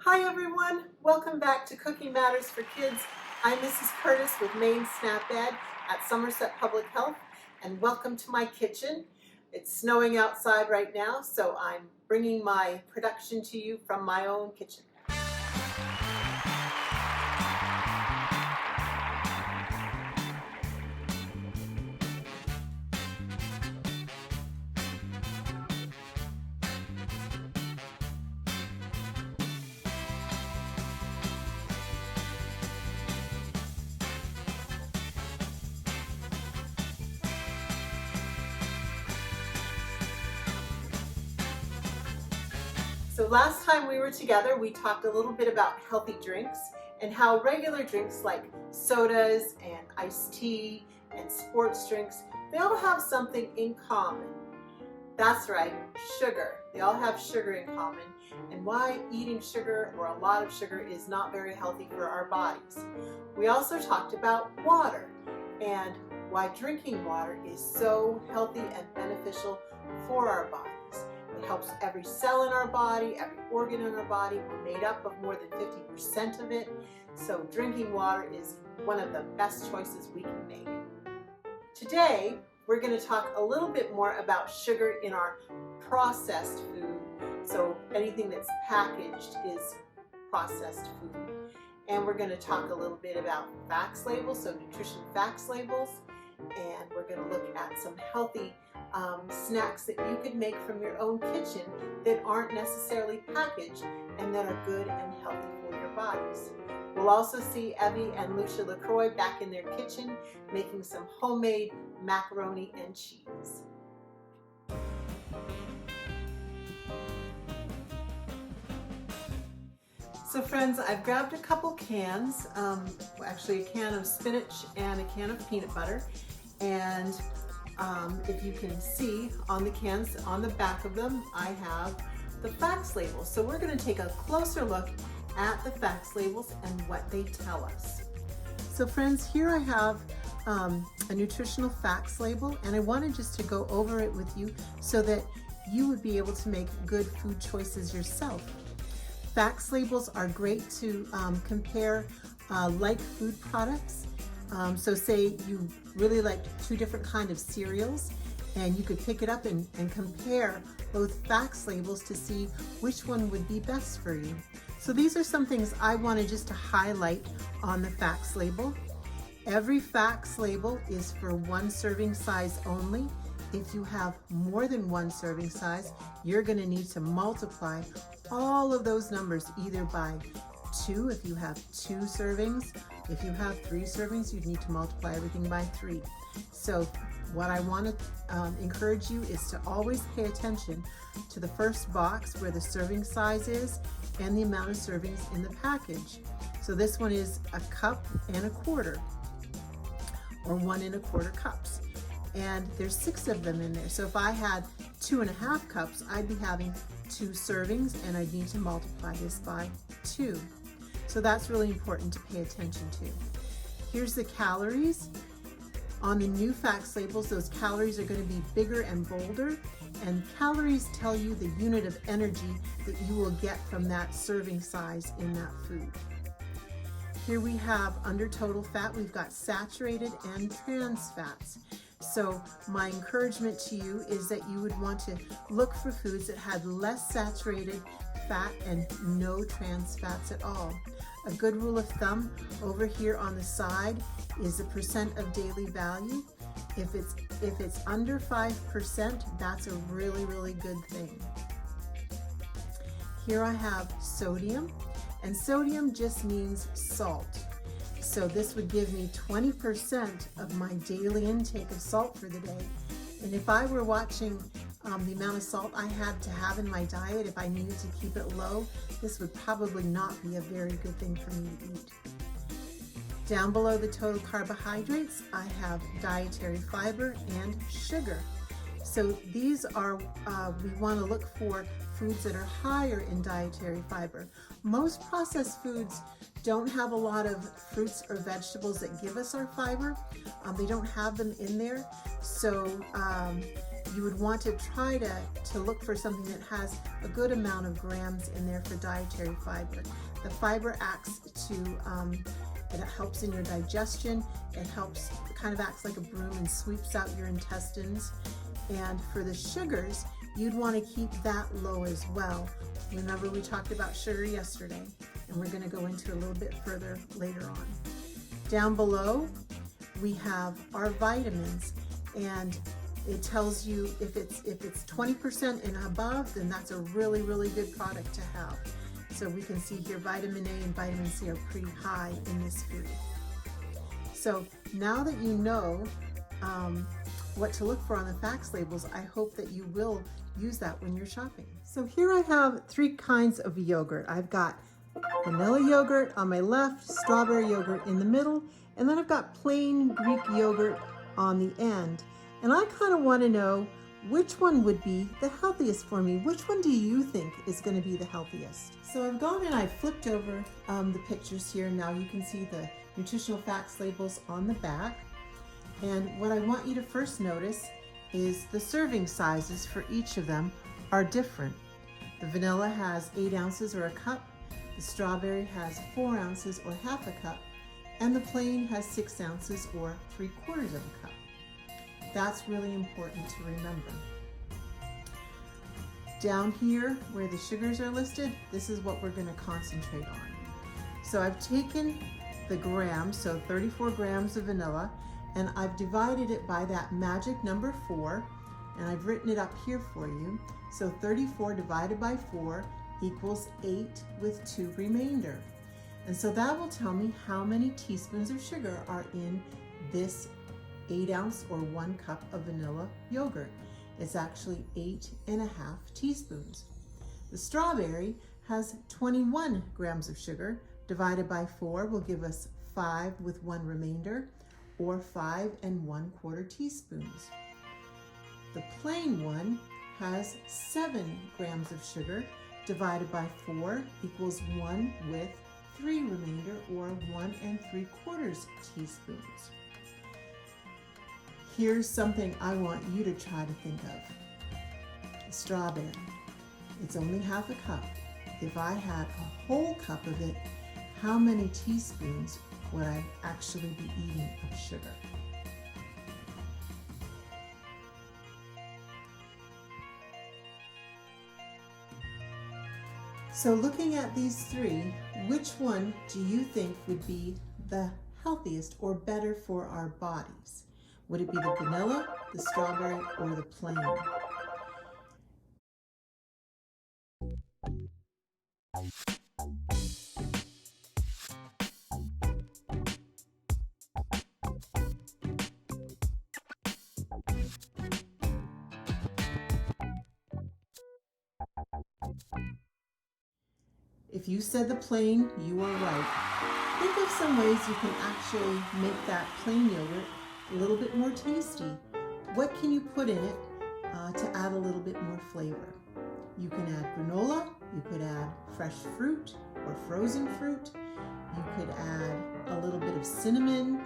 Hi everyone, welcome back to Cooking Matters for Kids. I'm Mrs. Curtis with Maine Snap Ed at Somerset Public Health, and welcome to my kitchen. It's snowing outside right now, so I'm bringing my production to you from my own kitchen. So last time we were together, we talked a little bit about healthy drinks and how regular drinks like sodas and iced tea and sports drinks, they all have something in common. That's right, sugar. They all have sugar in common, and why eating sugar or a lot of sugar is not very healthy for our bodies. We also talked about water and why drinking water is so healthy and beneficial for our bodies. It helps every cell in our body, every organ in our body. We're made up of more than 50% of it, so drinking water is one of the best choices we can make. Today, we're going to talk a little bit more about sugar in our processed food. So anything that's packaged is processed food. And we're going to talk a little bit about facts labels, so nutrition facts labels. And we're going to look at some healthy snacks that you could make from your own kitchen that aren't necessarily packaged and that are good and healthy for your bodies. We'll also see Evelyn and Lucia back in their kitchen making some homemade macaroni and cheese. So friends, I've grabbed a couple cans, actually a can of spinach and a can of peanut butter. And if you can see on the cans, on the back of them, I have the facts labels. So we're going to take a closer look at the facts labels and what they tell us. So friends, here I have a nutritional facts label, and I wanted just to go over it with you so that you would be able to make good food choices yourself. Facts labels are great to compare like food products. So say you really like two different kinds of cereals, and you could pick it up and compare both facts labels to see which one would be best for you. So these are some things I wanted just to highlight on the facts label. Every facts label is for one serving size only. If you have more than one serving size, you're going to need to multiply all of those numbers either by 2 if you have 2 servings. If you have 3 servings, you'd need to multiply everything by 3. So what I want to encourage you is to always pay attention to the first box where the serving size is and the amount of servings in the package. So this one is 1 1/4 cups, or 1 1/4 cups. And there's 6 of them in there. So if I had 2 1/2 cups, I'd be having 2 servings, and I'd need to multiply this by 2. So that's really important to pay attention to. Here's the calories. On the new facts labels, those calories are going to be bigger and bolder, and calories tell you the unit of energy that you will get from that serving size in that food. Here we have under total fat, we've got saturated and trans fats. So my encouragement to you is that you would want to look for foods that had less saturated fat and no trans fats at all. A good rule of thumb over here on the side is the percent of daily value. If it's under 5%, that's a really, really good thing. Here I have sodium, and sodium just means salt. So this would give me 20% of my daily intake of salt for the day. And if I were watching the amount of salt I had to have in my diet, if I needed to keep it low, this would probably not be a very good thing for me to eat. Down below the total carbohydrates, I have dietary fiber and sugar. So these are, we want to look for foods that are higher in dietary fiber. Most processed foods don't have a lot of fruits or vegetables that give us our fiber. They don't have them in there. So you would want to try to look for something that has a good amount of grams in there for dietary fiber. The fiber acts to, it helps in your digestion, it kind of acts like a broom and sweeps out your intestines. And for the sugars, you'd want to keep that low as well. Remember, we talked about sugar yesterday, and we're going to go into it a little bit further later on. Down below, we have our vitamins, and it tells you if it's 20% and above, then that's a really, really good product to have. So we can see here vitamin A and vitamin C are pretty high in this food. So now that you know what to look for on the facts labels, I hope that you will use that when you're shopping. So here I have 3 kinds of yogurt. I've got vanilla yogurt on my left, strawberry yogurt in the middle, and then I've got plain Greek yogurt on the end. And I kind of want to know which one would be the healthiest for me. Which one do you think is going to be the healthiest? So I've gone and I've flipped over the pictures here. Now you can see the nutritional facts labels on the back. And what I want you to first notice is the serving sizes for each of them are different. The vanilla has 8 ounces or a cup, the strawberry has 4 ounces or half a cup, and the plain has 6 ounces or 3/4 of a cup. That's really important to remember. Down here where the sugars are listed, this is what we're going to concentrate on. So I've taken the grams, so 34 grams of vanilla, and I've divided it by that magic number 4, and I've written it up here for you. So 34 divided by 4 equals 8 with 2 remainder. And so that will tell me how many teaspoons of sugar are in this 8 ounce or 1 cup of vanilla yogurt. It's actually 8.5 teaspoons. The strawberry has 21 grams of sugar. Divided by 4 will give us 5 with 1 remainder, or 5 1/4 teaspoons. The plain one has 7 grams of sugar. Divided by 4 equals 1 with 3 remainder, or 1 3/4 teaspoons. Here's something I want you to try to think of. Strawberry. It's only half a cup. If I had a whole cup of it, how many teaspoons would I actually be eating of sugar? So looking at these 3, which one do you think would be the healthiest or better for our bodies? Would it be the vanilla, the strawberry, or the plain? If you said the plain, you are right. Think of some ways you can actually make that plain yogurt a little bit more tasty. What can you put in it to add a little bit more flavor? You can add granola, you could add fresh fruit or frozen fruit, you could add a little bit of cinnamon,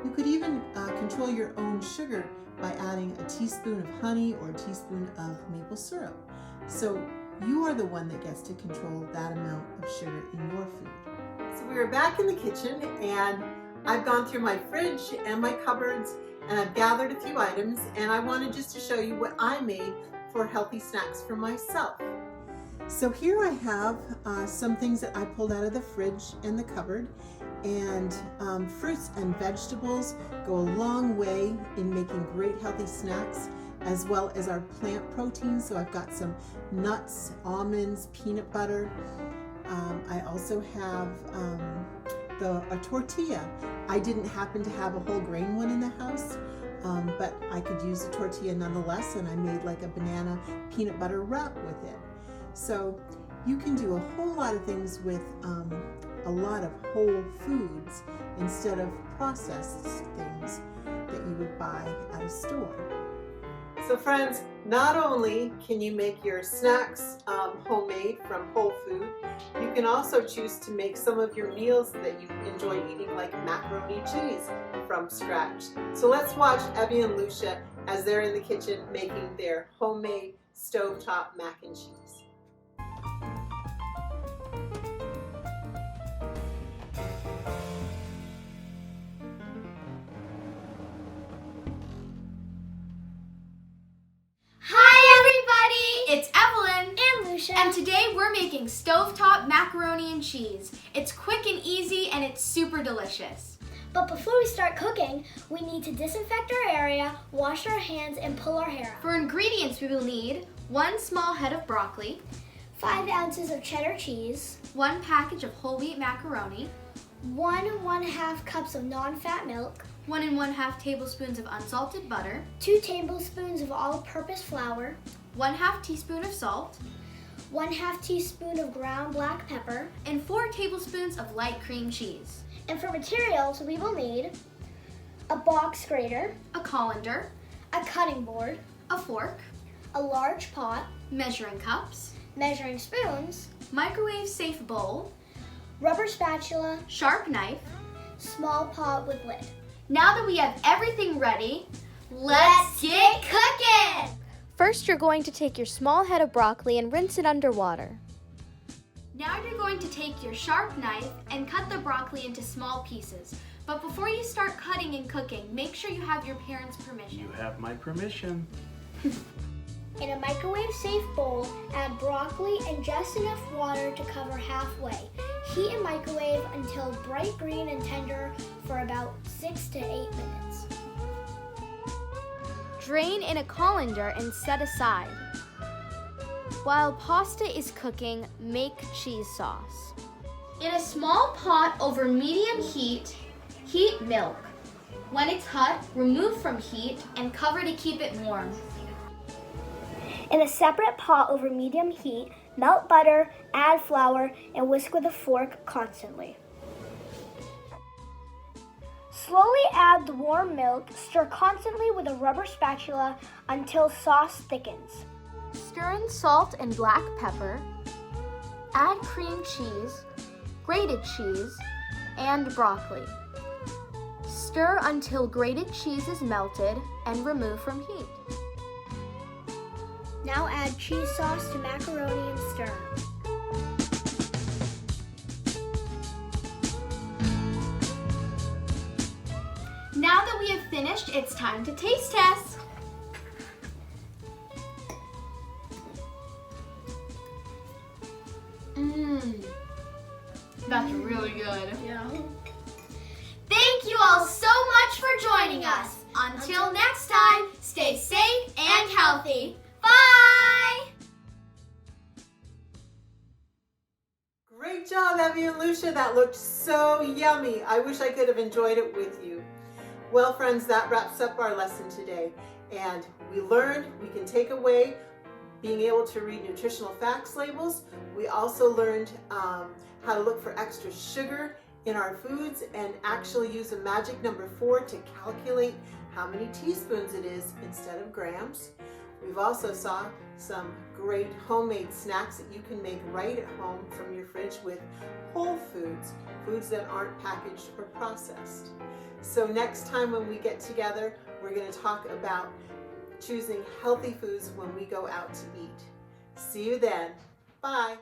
you could even control your own sugar by adding a teaspoon of honey or a teaspoon of maple syrup. So you are the one that gets to control that amount of sugar in your food. So we are back in the kitchen, and I've gone through my fridge and my cupboards, and I've gathered a few items, and I wanted just to show you what I made for healthy snacks for myself. So here I have some things that I pulled out of the fridge and the cupboard, and fruits and vegetables go a long way in making great healthy snacks, as well as our plant proteins. So I've got some nuts, almonds, peanut butter. I also have a tortilla. I didn't happen to have a whole grain one in the house, but I could use a tortilla nonetheless, and I made like a banana peanut butter wrap with it. So you can do a whole lot of things with a lot of whole foods instead of processed things that you would buy at a store. So friends, not only can you make your snacks homemade from whole food, you can also choose to make some of your meals that you enjoy eating, like macaroni cheese, from scratch. So let's watch Evelyn and Lucia as they're in the kitchen making their homemade stovetop mac and cheese. It's Evelyn and Lucia, and today we're making stovetop macaroni and cheese. It's quick and easy and it's super delicious. But before we start cooking, we need to disinfect our area, wash our hands, and pull our hair out. For ingredients, we will need 1 small head of broccoli, 5 ounces of cheddar cheese, 1 package of whole wheat macaroni, 1½ cups of non-fat milk, 1 1/2 tablespoons of unsalted butter, 2 tablespoons of all-purpose flour, 1/2 teaspoon of salt, 1/2 teaspoon of ground black pepper, and 4 tablespoons of light cream cheese. And for materials, we will need a box grater, a colander, a cutting board, a fork, a large pot, measuring cups, measuring spoons, microwave safe bowl, rubber spatula, sharp knife, small pot with lid. Now that we have everything ready, let's get cooking! First, you're going to take your small head of broccoli and rinse it under water. Now you're going to take your sharp knife and cut the broccoli into small pieces. But before you start cutting and cooking, make sure you have your parents' permission. You have my permission. In a microwave-safe bowl, add broccoli and just enough water to cover halfway. Heat and microwave until bright green and tender for about 6 to 8 minutes. Drain in a colander and set aside. While pasta is cooking, make cheese sauce. In a small pot over medium heat, heat milk. When it's hot, remove from heat and cover to keep it warm. In a separate pot over medium heat, melt butter, add flour, and whisk with a fork constantly. Slowly add the warm milk, stir constantly with a rubber spatula until sauce thickens. Stir in salt and black pepper. Add cream cheese, grated cheese, and broccoli. Stir until grated cheese is melted and remove from heat. Now add cheese sauce to macaroni and stir. Now that we have finished, it's time to taste test. That's really good. Yeah. Thank you all so much for joining us. Until next time, stay safe and healthy. Bye! Great job, Evelyn and Lucia. That looked so yummy. I wish I could have enjoyed it with you. Well, friends, that wraps up our lesson today. And we learned we can take away being able to read nutritional facts labels. We also learned how to look for extra sugar in our foods and actually use a magic number 4 to calculate how many teaspoons it is instead of grams. We've also saw some great homemade snacks that you can make right at home from your fridge with whole foods, foods that aren't packaged or processed. So next time when we get together, we're going to talk about choosing healthy foods when we go out to eat. See you then. Bye.